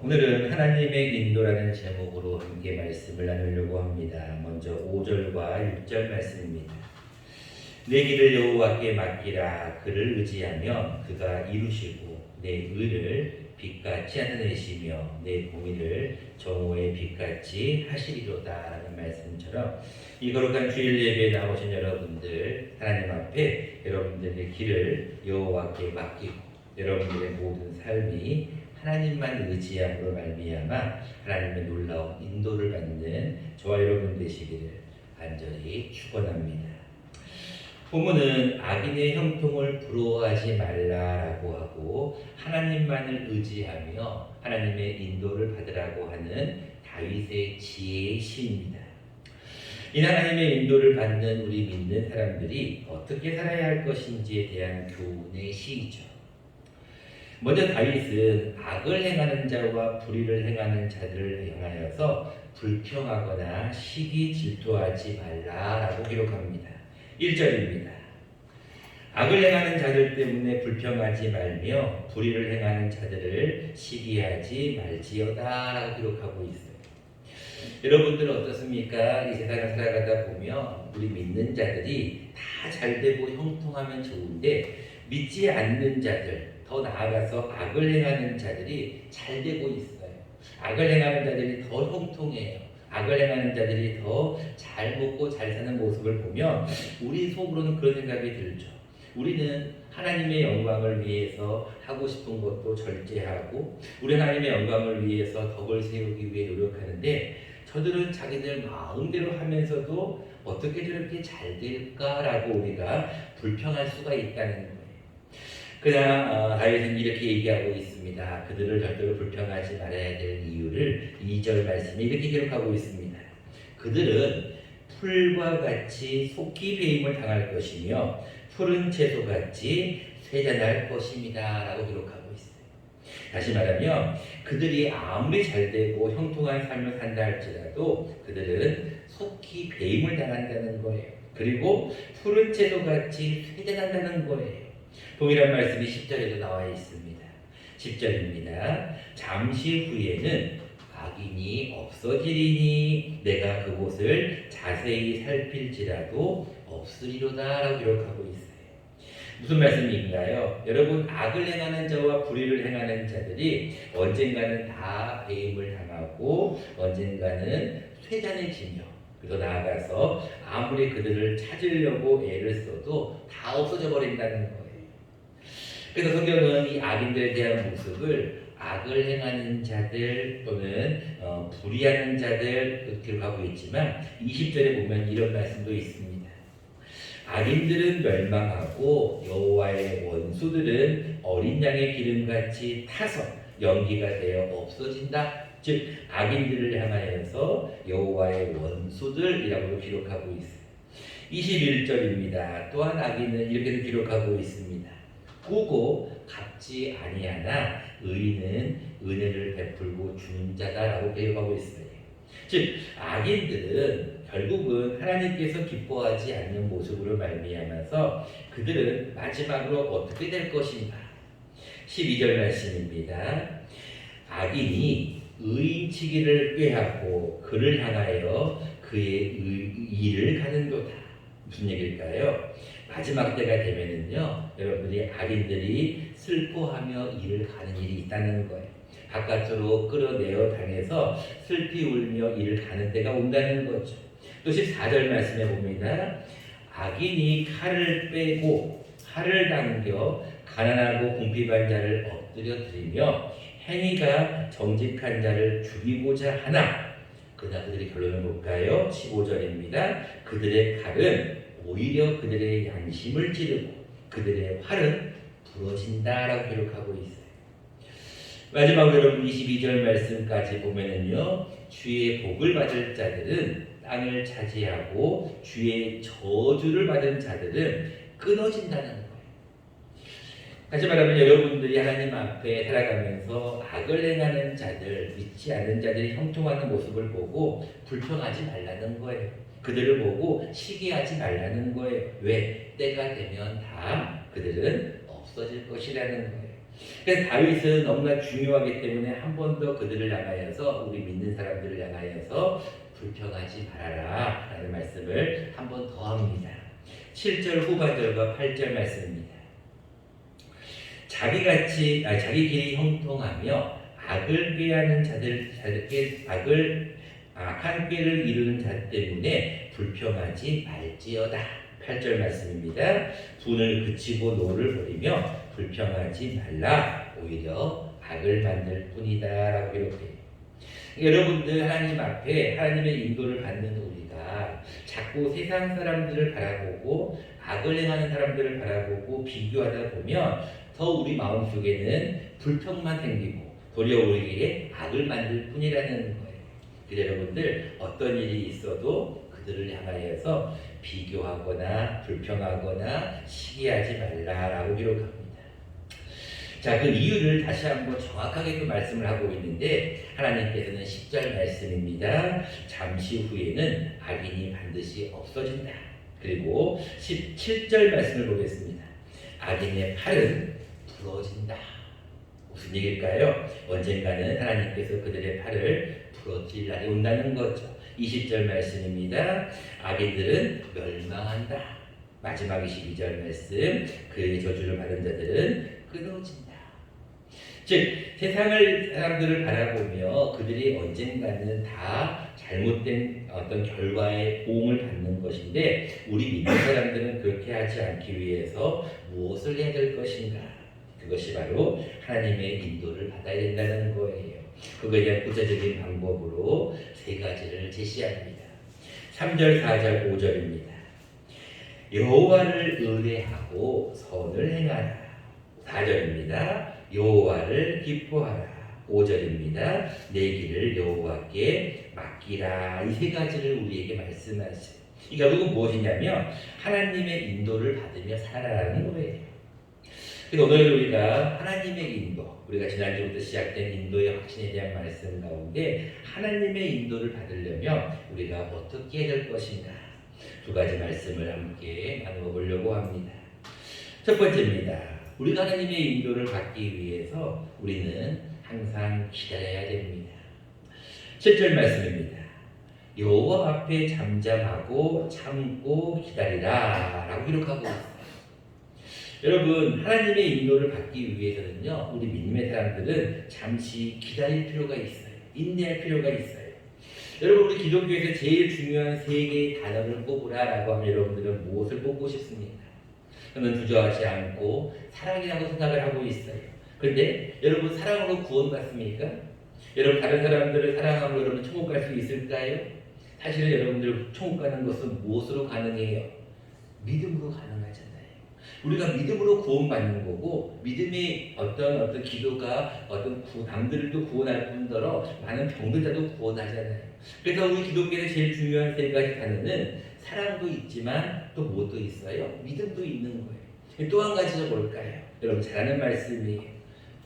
오늘은 하나님의 인도라는 제목으로 함께 말씀을 나누려고 합니다. 먼저 5절과 6절 말씀입니다. 내 길을 여호와께 맡기라. 그를 의지하면 그가 이루시고 내 의를 빛같이 하늘내시며 내 공의를 정오의 빛같이 하시리로다 라는 말씀처럼 이 거룩한 주일 예배에 나오신 여러분들, 하나님 앞에 여러분들의 길을 여호와께 맡기고 여러분들의 모든 삶이 하나님만 의지함으로 말미암아 하나님의 놀라운 인도를 받는 저와 여러분 되시기를 간절히 축원합니다. 본문은 악인의 형통을 부러워하지 말라라고 하고 하나님만을 의지하며 하나님의 인도를 받으라고 하는 다윗의 지혜의 시입니다. 이 하나님의 인도를 받는 우리 믿는 사람들이 어떻게 살아야 할 것인지에 대한 교훈의 시이죠. 먼저 다윗은 악을 행하는 자와 불의를 행하는 자들을 향하여서 불평하거나 시기 질투하지 말라라고 기록합니다. 1절입니다. 악을 행하는 자들 때문에 불평하지 말며 불의를 행하는 자들을 시기하지 말지어다 라고 기록하고 있어요. 여러분들은 어떻습니까? 이 세상을 살아가다 보면 우리 믿는 자들이 다 잘되고 형통하면 좋은데 믿지 않는 자들, 더 나아가서 악을 행하는 자들이 잘되고 있어요. 악을 행하는 자들이 더 형통해요. 악을 행하는 자들이 더 잘 먹고 잘 사는 모습을 보면 우리 속으로는 그런 생각이 들죠. 우리는 하나님의 영광을 위해서 하고 싶은 것도 절제하고 우리 하나님의 영광을 위해서 덕을 세우기 위해 노력하는데 저들은 자기들 마음대로 하면서도 어떻게 저렇게 잘 될까라고 우리가 불평할 수가 있다는 거예요. 그러나 다윗은 이렇게 얘기하고 있습니다. 그들을 절대로 불평하지 말아야 될 이유를 2절 말씀에 이렇게 기록하고 있습니다. 그들은 풀과 같이 속히 배임을 당할 것이며 푸른 채소같이 쇠잔할 것입니다 라고 기록하고 있어요. 다시 말하면 그들이 아무리 잘되고 형통한 삶을 산다 할지라도 그들은 속히 배임을 당한다는 거예요. 그리고 푸른 채소같이 쇠잔한다는 거예요. 동일한 말씀이 10절에도 나와 있습니다. 10절입니다. 잠시 후에는 악인이 없어지리니 내가 그곳을 자세히 살필지라도 없으리로다 라고 기록하고 있어요. 무슨 말씀인가요? 여러분, 악을 행하는 자와 불의를 행하는 자들이 언젠가는 다 배임을 당하고 언젠가는 쇠잔해지며 그리고 나아가서 아무리 그들을 찾으려고 애를 써도 다 없어져 버린다는 거예요. 그래서 성경은 이 악인들에 대한 모습을 악을 행하는 자들 또는 불의하는 자들 기록하고 있지만 20절에 보면 이런 말씀도 있습니다. 악인들은 멸망하고 여호와의 원수들은 어린 양의 기름같이 타서 연기가 되어 없어진다. 즉 악인들을 향하여서 여호와의 원수들이라고 기록하고 있어요. 21절입니다. 또한 악인은 이렇게 기록하고 있습니다. 구고 갚지 아니하나 의인은 은혜를 베풀고 주는 자다라고 기록하고 있어요. 즉 악인들은 결국은 하나님께서 기뻐하지 않는 모습으로 말미암아서 그들은 마지막으로 어떻게 될 것인가. 12절 말씀입니다. 악인이 의인치기를 꾀하고 그를 향하여 그의 일을 가는도다. 무슨 얘기일까요? 마지막 때가 되면은요, 여러분들이 악인들이 슬퍼하며 일을 가는 일이 있다는 거예요. 바깥으로 끌어내어 당해서 슬피 울며 일을 가는 때가 온다는 거죠. 또 14절 말씀에 봅니다. 악인이 칼을 빼고 칼을 당겨 가난하고 궁핍한 자를 엎드려 드리며 행위가 정직한 자를 죽이고자 하나. 그러나 그들의 결론을 볼까요? 15절입니다. 그들의 칼은 오히려 그들의 양심을 찌르고 그들의 활은 부러진다라고 기록하고 있어요. 마지막으로 여러분 22절 말씀까지 보면은요, 주의 복을 받을 자들은 땅을 차지하고 주의 저주를 받은 자들은 끊어진다는 거예요. 다시 말하면 여러분들이 하나님 앞에 살아가면서 악을 행하는 자들, 믿지 않는 자들이 형통하는 모습을 보고 불평하지 말라는 거예요. 그들을 보고 시기하지 말라는 거예요. 왜? 때가 되면 다 그들은 없어질 것이라는 거예요. 그래서 다윗은 너무나 중요하기 때문에 한 번 더 그들을 향하여서 우리 믿는 사람들을 향하여서 불평하지 말아라 라는 말씀을 한 번 더 합니다. 7절 후반절과 8절 말씀입니다. 자기 길이 형통하며 악을 꾀하는 악한 꾀를 이루는 자 때문에 불평하지 말지어다. 8절 말씀입니다. 분을 그치고 노를 버리며 불평하지 말라. 오히려 악을 만들 뿐이다 라고 기록해요. 여러분들 하나님 앞에 하나님의 인도를 받는 우리가 자꾸 세상 사람들을 바라보고 악을 행하는 사람들을 바라보고 비교하다 보면 더 우리 마음속에는 불평만 생기고 도리어 우리에게 악을 만들 뿐이라는 거예요. 그래서 여러분들 어떤 일이 있어도 그들을 향하여서 비교하거나 불평하거나 시기하지 말라라고 기록합니다. 자, 그 이유를 다시 한번 정확하게 또 말씀을 하고 있는데 하나님께서는 10절 말씀입니다. 잠시 후에는 악인이 반드시 없어진다. 그리고 17절 말씀을 보겠습니다. 악인의 팔은 부러진다. 무슨 얘기일까요? 언젠가는 하나님께서 그들의 팔을 부러뜨릴 날이 온다는 거죠. 20절 말씀입니다. 악인들은 멸망한다. 마지막 22절 말씀. 그의 저주를 받은 자들은 끊어진다. 즉 세상을 사람들을 바라보며 그들이 언젠가는 다 잘못된 어떤 결과의 보응을 받는 것인데 우리 믿는 사람들은 그렇게 하지 않기 위해서 무엇을 해야 될 것인가? 그것이 바로 하나님의 인도를 받아야 된다는 거예요. 그거에 대한 구체적인 방법으로 세 가지를 제시합니다. 3절, 4절, 5절입니다. 여호와를 의뢰하고 선을 행하라. 4절입니다. 여호와를 기뻐하라. 5절입니다. 내 길을 여호와께 맡기라. 이 세 가지를 우리에게 말씀하세요. 이 결국은 무엇이냐면 하나님의 인도를 받으며 살아라는 거예요. 그래서 오늘 우리가 하나님의 인도, 우리가 지난주부터 시작된 인도의 확신에 대한 말씀 가운데 하나님의 인도를 받으려면 우리가 어떻게 해야 될 것인가? 두 가지 말씀을 함께 나누어 보려고 합니다. 첫 번째입니다. 우리가 하나님의 인도를 받기 위해서 우리는 항상 기다려야 됩니다. 7절 말씀입니다. 여호와 앞에 잠잠하고 참고 기다리라 라고 기록하고 있습니다. 여러분 하나님의 인도를 받기 위해서는요 우리 믿음의 사람들은 잠시 기다릴 필요가 있어요. 인내할 필요가 있어요. 여러분 우리 기독교에서 제일 중요한 세 개의 단어를 꼽으라 라고 하면 여러분들은 무엇을 꼽고 싶습니까? 저는 주저하지 않고 사랑이라고 생각을 하고 있어요. 그런데 여러분 사랑으로 구원받습니까? 여러분 다른 사람들을 사랑함으로 여러분 천국 갈 수 있을까요? 사실은 여러분들 천국 가는 것은 무엇으로 가능해요? 믿음으로 가능하잖아요. 우리가 믿음으로 구원받는 거고 믿음의 어떤 기도가 남들도 구원할 뿐더러 많은 병들자도 구원하잖아요. 그래서 우리 기독교에서 제일 중요한 세 가지 단어는 사랑도 있지만 또 뭐도 있어요? 믿음도 있는 거예요. 또 한 가지가 뭘까요? 여러분 잘 아는 말씀이에요.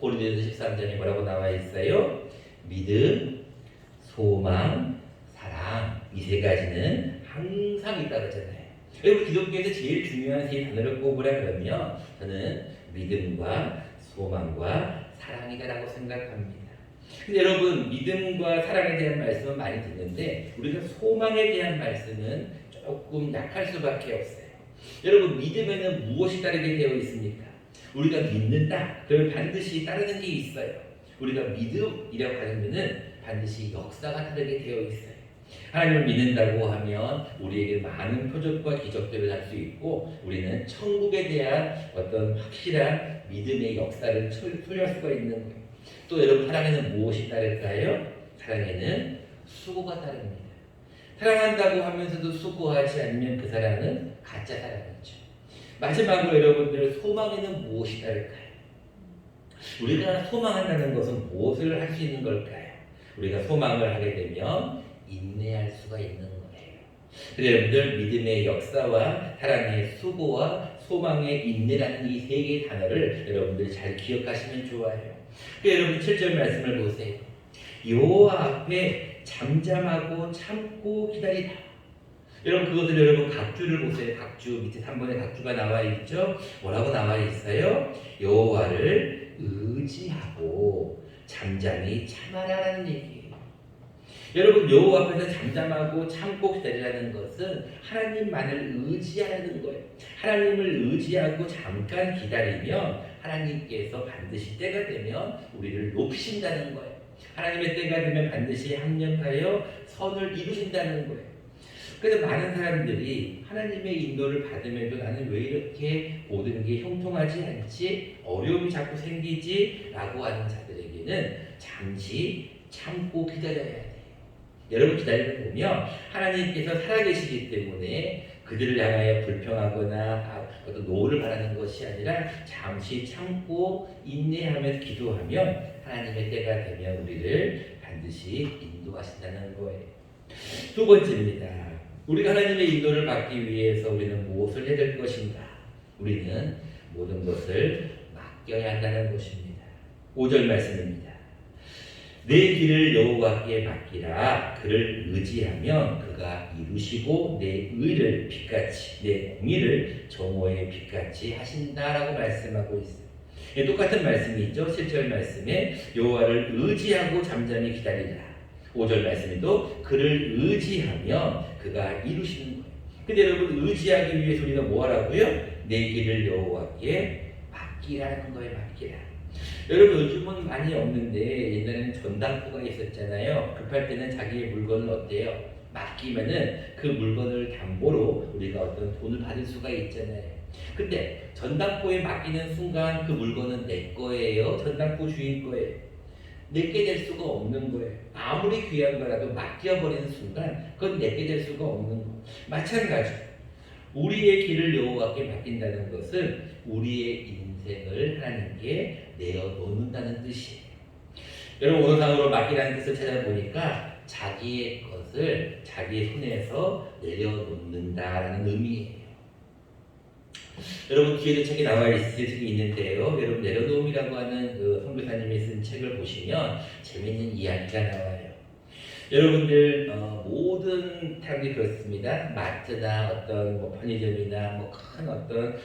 고린도전서 13장에 뭐라고 나와 있어요? 믿음, 소망, 사랑 이 세 가지는 항상 있다고 하잖아요. 여러분 기독교에서 제일 중요한 세 단어를 꼽으라 그러면 저는 믿음과 소망과 사랑이다라고 생각합니다. 근데 여러분 믿음과 사랑에 대한 말씀은 많이 듣는데 우리가 소망에 대한 말씀은 조금 약할 수밖에 없어요. 여러분 믿음에는 무엇이 따르게 되어 있습니까? 우리가 믿는다 그러면 반드시 따르는 게 있어요. 우리가 믿음이라고 하면은 반드시 역사가 따르게 되어 있어요. 하나님을 믿는다고 하면 우리에게 많은 표적과 기적들을 할 수 있고 우리는 천국에 대한 어떤 확실한 믿음의 역사를 소유할 수가 있는 거예요. 또 여러분 사랑에는 무엇이 따를까요? 사랑에는 수고가 따릅니다. 사랑한다고 하면서도 수고하지 않으면 그 사랑은 가짜 사랑이죠. 마지막으로 여러분들 소망에는 무엇이 따를까요? 우리가 소망한다는 것은 무엇을 할 수 있는 걸까요? 우리가 소망을 하게 되면 인내할 수가 있는 거예요. 그래서 여러분들 믿음의 역사와 사랑의 수고와 소망의 인내라는 이 세 개의 단어를 여러분들 잘 기억하시면 좋아요. 여러분 7절 말씀을 보세요. 여호와 앞에 잠잠하고 참고 기다리라. 여러분 그것을 여러분 각주를 보세요. 각주 밑에 3번에 각주가 나와 있죠. 뭐라고 나와 있어요? 여호와를 의지하고 잠잠히 참아라라는 얘기예요. 여러분, 여호와 앞에서 잠잠하고 참고 기다리라는 것은 하나님만을 의지하라는 거예요. 하나님을 의지하고 잠깐 기다리면 하나님께서 반드시 때가 되면 우리를 높이신다는 거예요. 하나님의 때가 되면 반드시 합력하여 선을 이루신다는 거예요. 그래서 많은 사람들이 하나님의 인도를 받으면도 나는 왜 이렇게 모든 게 형통하지 않지? 어려움이 자꾸 생기지? 라고 하는 자들에게는 잠시 참고 기다려야 돼요. 여러분, 기다리는 보면 하나님께서 살아계시기 때문에 그들을 향하여 불평하거나 어떤 노를 바라는 것이 아니라 잠시 참고 인내하면서 기도하면 하나님의 때가 되면 우리를 반드시 인도하신다는 거예요. 두 번째입니다. 우리가 하나님의 인도를 받기 위해서 우리는 무엇을 해야 될 것인가? 우리는 모든 것을 맡겨야 한다는 것입니다. 5절 말씀입니다. 내 길을 여호와께 맡기라. 그를 의지하면 그가 이루시고 내 의를 빛같이 내 공의를 정오의 빛같이 하신다라고 말씀하고 있어요. 똑같은 말씀이 있죠. 7절 말씀에 여호와를 의지하고 잠잠히 기다리라. 5절 말씀에도 그를 의지하면 그가 이루시는 거예요. 근데 여러분, 의지하기 위해서 우리가 뭐 하라고요? 내 길을 여호와께 맡기라는 거예요. 맡기라. 여러분, 요즘은 많이 없는데 옛날에는 전당포가 있었잖아요. 급할 때는 자기의 물건을 어때요? 맡기면은 그 물건을 담보로 우리가 어떤 돈을 받을 수가 있잖아요. 근데 전당포에 맡기는 순간 그 물건은 내 거예요? 전당포 주인 거예요? 내게 될 수가 없는 거예요. 아무리 귀한 거라도 맡겨버리는 순간 그건 내게 될 수가 없는 거예요. 마찬가지, 우리의 길을 여호와께 맡긴다는 것은 우리의 인생을 하나님께 내어놓는다는 뜻이에요. 여러분, 오늘상으로 맡기라는 뜻을 찾아보니까 자기의 것을 자기의 손에서 내려놓는다라는 의미예요. 여러분, 뒤에도 책이 나와 있을 책이 있는데요. 여러분, 내려놓음이라고 하는 그 선교사님이 쓴 책을 보시면 재밌는 이야기가 나와요. 여러분들 모든 사람들이 그렇습니다. 마트나 어떤 뭐 편의점이나 뭐 큰 어떤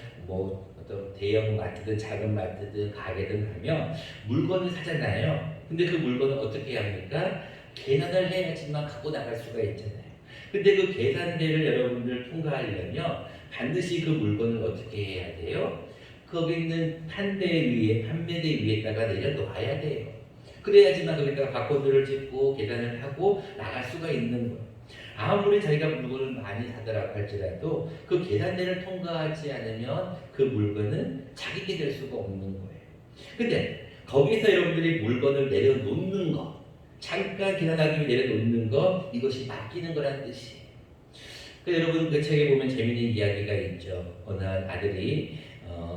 대형 마트든 작은 마트든 가게든 가면 물건을 사잖아요. 근데 그 물건을 어떻게 합니까? 계산을 해야지만 갖고 나갈 수가 있잖아요. 근데 그 계산대를 여러분들 통과하려면 반드시 그 물건을 어떻게 해야 돼요? 거기 있는 판매대 위에다가 내려놓아야 돼요. 그래야지만 거기다가 바코드를 찍고 계산을 하고 나갈 수가 있는 거예요. 아무리 자기가 물건을 많이 사더라고 할지라도 그 계산대를 통과하지 않으면 그 물건은 자기게 될 수가 없는 거예요. 근데 거기서 여러분들이 물건을 내려놓는 거, 잠깐 계산하기 위해 내려놓는 거, 이것이 맡기는 거라는 뜻이에요. 여러분, 그 책에 보면 재미있는 이야기가 있죠. 어느 아들이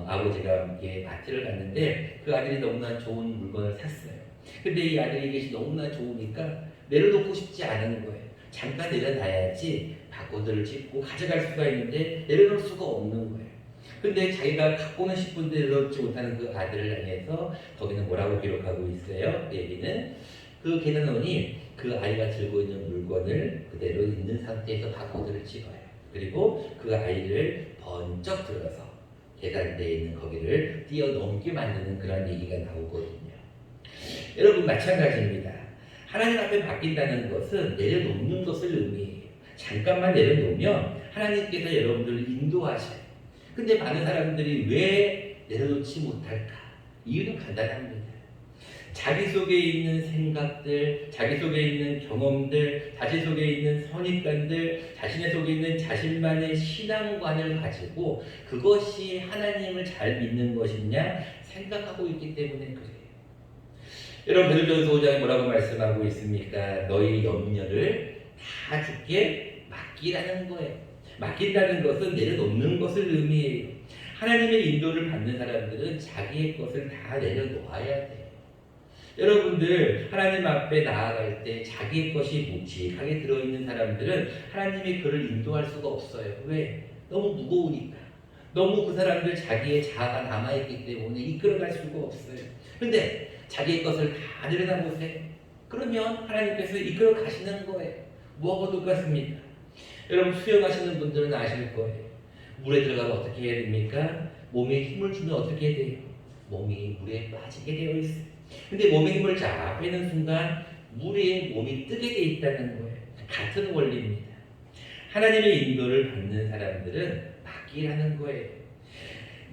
아버지가 함께 마트를 갔는데 그 아들이 너무나 좋은 물건을 샀어요. 근데 이 아들이 이것이 너무나 좋으니까 내려놓고 싶지 않은 거예요. 잠깐 내려놔야지 바코드를 찍고 가져갈 수가 있는데 내려놓을 수가 없는 거예요. 근데 자기가 갖고는 싶은데 내려놓지 못하는 그 아들을 향해서 거기는 뭐라고 기록하고 있어요? 얘기는 그 계산원이 그 아이가 들고 있는 물건을 그대로 있는 상태에서 바코드를 찍어요. 그리고 그 아이를 번쩍 들어서 계산대에 있는 거기를 뛰어넘게 만드는 그런 얘기가 나오거든요. 여러분, 마찬가지입니다. 하나님 앞에 맡긴다는 것은 내려놓는 것을 의미해요. 잠깐만 내려놓으면 하나님께서 여러분들을 인도하셔요. 근데 많은 사람들이 왜 내려놓지 못할까? 이유는 간단합니다. 자기 속에 있는 생각들, 자기 속에 있는 경험들, 자신 속에 있는 선입관들, 자신의 속에 있는 자신만의 신앙관을 가지고 그것이 하나님을 잘 믿는 것이냐 생각하고 있기 때문에 그래요. 여러분, 베드로전서 5장에 뭐라고 말씀하고 있습니까? 너희 염려를 다 주께 맡기라는 거예요. 맡긴다는 것은 내려놓는 것을 의미해요. 하나님의 인도를 받는 사람들은 자기의 것을 다 내려놓아야 돼요. 여러분들, 하나님 앞에 나아갈 때 자기의 것이 묵직하게 들어있는 사람들은 하나님의 그를 인도할 수가 없어요. 왜? 너무 무거우니까. 너무 그 사람들 자기의 자아가 남아있기 때문에 이끌어갈 수가 없어요. 근데 자기의 것을 다 내려다보세요. 그러면 하나님께서 이끌어 가시는 거예요. 뭐하고 똑같습니까? 여러분, 수영하시는 분들은 아실 거예요. 물에 들어가면 어떻게 해야 됩니까? 몸에 힘을 주면 어떻게 해야 돼요? 몸이 물에 빠지게 되어 있어요. 근데 몸에 힘을 쫙 빼는 순간 물에 몸이 뜨게 돼 있다는 거예요. 같은 원리입니다. 하나님의 인도를 받는 사람들은 맡기라는 거예요.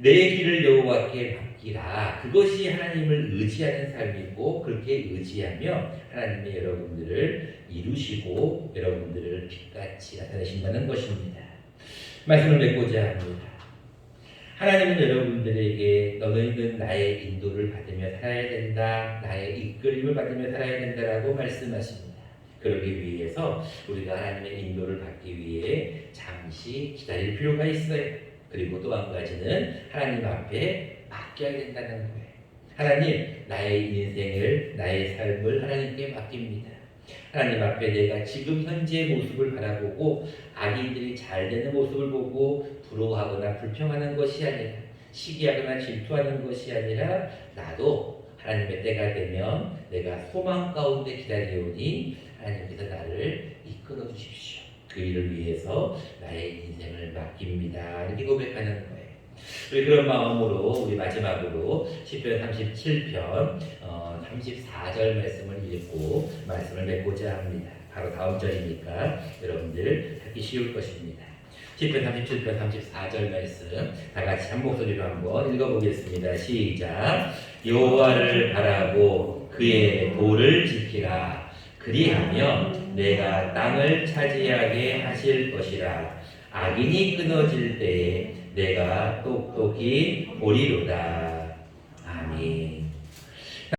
내 길을 여호와께 맡기라. 그것이 하나님을 의지하는 삶이고, 그렇게 의지하며 하나님의 여러분들을 이루시고 여러분들을 빛같이 나타내신다는 것입니다. 말씀을 맺고자 합니다. 하나님은 여러분들에게 너희는 나의 인도를 받으며 살아야 된다, 나의 이끌림을 받으며 살아야 된다라고 말씀하십니다. 그러기 위해서 우리가 하나님의 인도를 받기 위해 잠시 기다릴 필요가 있어요. 그리고 또 한 가지는 하나님 앞에 맡겨야 된다는 거예요. 하나님, 나의 인생을, 나의 삶을 하나님께 맡깁니다. 하나님 앞에 내가 지금 현재의 모습을 바라보고 아기들이 잘 되는 모습을 보고 부러워하거나 불평하는 것이 아니라, 시기하거나 질투하는 것이 아니라, 나도 하나님의 때가 되면 내가 소망 가운데 기다리오니 하나님께서 나를 이끌어 주십시오. 그 일을 위해서 나의 인생을 맡깁니다. 이렇게 고백하는 거예요. 우리 그런 마음으로 우리 마지막으로 시편 37편 34절 말씀을 읽고 말씀을 맺고자 합니다. 바로 다음 절이니까 여러분들 하기 쉬울 것입니다. 시편 37편 34절 말씀 다 같이 한 목소리로 한번 읽어보겠습니다. 시작. 여호와를 바라고 그의 도를 지키라. 그리하면 내가 땅을 차지하게 하실 것이라. 악인이 끊어질 때에 내가 똑똑히 보리로다.